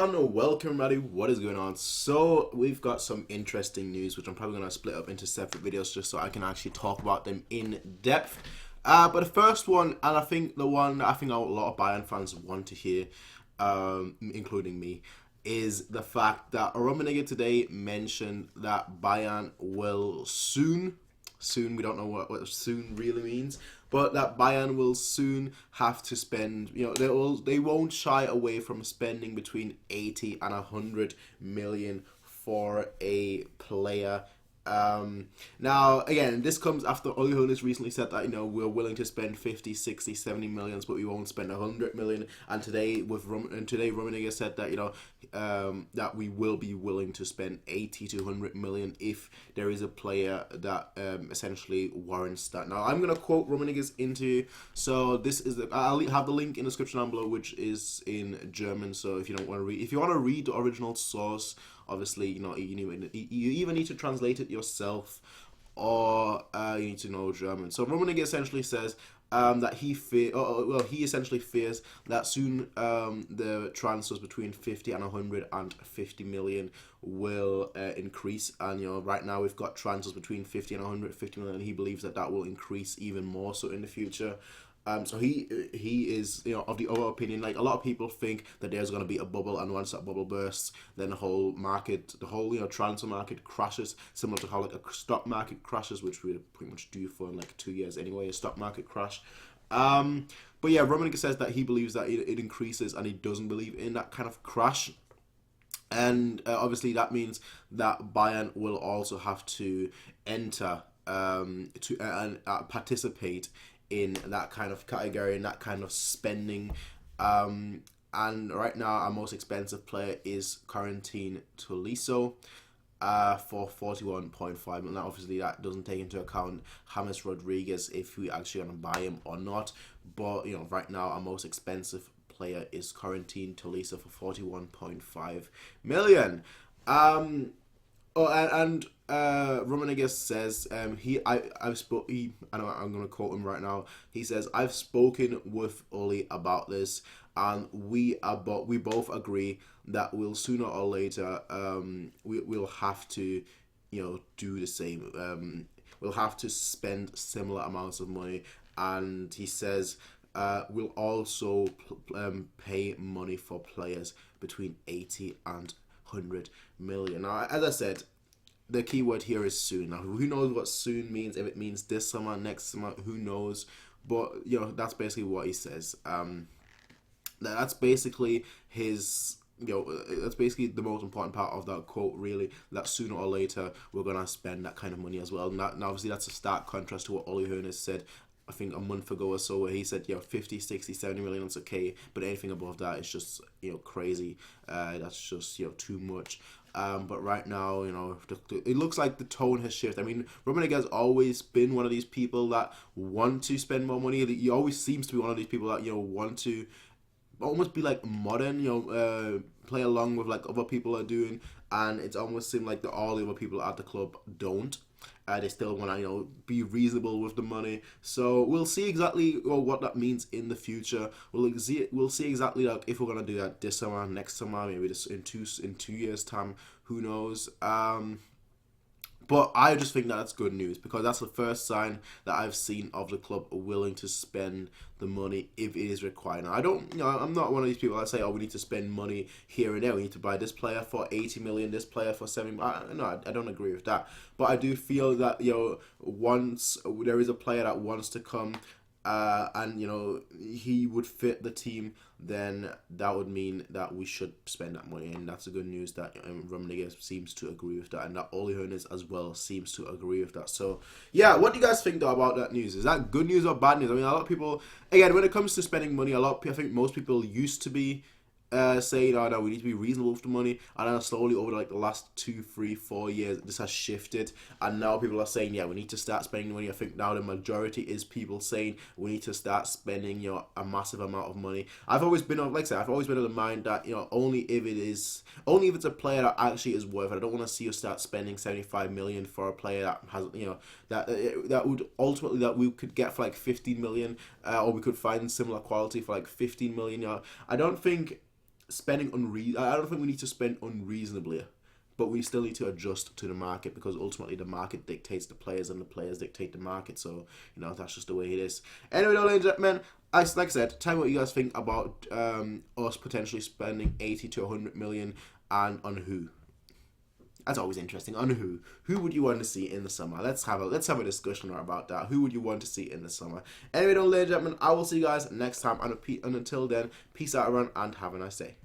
everyone, welcome everybody. What is going on? So we've got some interesting news which I'm probably going to split up into separate videos just so I can actually talk about them in depth. But the first one, and I think the one that I think a lot of Bayern fans want to hear, including me, is the fact that Rummenigge today mentioned that Bayern will soon, we don't know what soon really means, but that Bayern will soon have to spend, they won't shy away from spending between 80 and 100 million for a player. Now again, this comes after Ole Hoeneß recently said that we're willing to spend 50, 60, 70 millions, but we won't spend 100 million. And today Rummenigge said that that we will be willing to spend 80 to 100 million if there is a player that essentially warrants that. Now I'm gonna quote Rummenigge's interview. So this is I'll have the link in the description down below, which is in German. So if you don't want to read, if you want to read the original source, obviously, you either need to translate it yourself or you need to know German. So Rummenigge essentially says that he essentially fears that soon the transfers between 50 and 150 million will increase. And right now we've got transfers between 50 and 150 million. And he believes that will increase even more so in the future. So he is of the other opinion. Like, a lot of people think that there's going to be a bubble, and once that bubble bursts, then the whole transfer market crashes, similar to how like a stock market crashes, which we're pretty much due for in like 2 years anyway, a stock market crash. But yeah, Rummenigge says that he believes that it increases, and he doesn't believe in that kind of crash. And obviously that means that Bayern will also have to enter participate in that kind of category, in that kind of spending. And right now our most expensive player is Quarantine Tolisso for 41.5 million. Now obviously that doesn't take into account James Rodriguez, if we actually gonna buy him or not. But right now our most expensive player is Quarantine Tolisso for 41.5 million. Rummenigge says I'm gonna quote him right now. He says, "I've spoken with Oli about this, and we both agree that we'll sooner or later we'll have to do the same. We'll have to spend similar amounts of money." And he says we'll also pay money for players between 80 and 100 million. Now, as I said, the key word here is soon. Now, who knows what soon means? If it means this summer, next summer, who knows? But that's basically what he says. That's basically his. That's basically the most important part of that quote, really, that sooner or later we're gonna spend that kind of money as well. And now obviously that's a stark contrast to what Ole Hoeneß said, I think a month ago or so, where he said 50, 60, 70 million, it's okay, but anything above that is just crazy. That's just too much. But right now, it looks like the tone has shifted. I mean, Rummenigge has always been one of these people that want to spend more money. He always seems to be one of these people that want to almost be like modern, play along with like other people are doing, and it's almost seemed like all the other people at the club don't. They still want to be reasonable with the money. So we'll see exactly what that means in the future. We'll see exactly like if we're gonna do that this summer, next summer, maybe just in 2 years time. Who knows? But I just think that's good news, because that's the first sign that I've seen of the club willing to spend the money if it is required. Now, I'm not one of these people that say, "Oh, we need to spend money here and there. We need to buy this player for 80 million, this player for 70." No, I don't agree with that. But I do feel that once there is a player that wants to come, and he would fit the team, then that would mean that we should spend that money. And that's the good news, that Rummenigge seems to agree with that, and that Ole Hoeneß as well seems to agree with that. So yeah, what do you guys think though about that news? Is that good news or bad news? I mean, a lot of people, again, when it comes to spending money, I think most people used to be saying, "Oh no, we need to be reasonable with the money," and then slowly over like the last 2, 3, 4 years, this has shifted, and now people are saying, "Yeah, we need to start spending money." I think now the majority is people saying we need to start spending a massive amount of money. I've always been of the mind that only if it's a player that actually is worth it. I don't want to see us start spending 75 million for a player that has that would ultimately that we could get for like 15 million, or we could find similar quality for like 15 million. I don't think I don't think we need to spend unreasonably, but we still need to adjust to the market, because ultimately the market dictates the players and the players dictate the market. So, that's just the way it is. Anyway, though, ladies and gentlemen, like I said, tell me what you guys think about us potentially spending 80 to 100 million, and on who. That's always interesting. On who? Who would you want to see in the summer? Let's have a discussion about that. Who would you want to see in the summer? Anyway, though, ladies and gentlemen, I will see you guys next time. And until then, peace out, everyone, and have a nice day.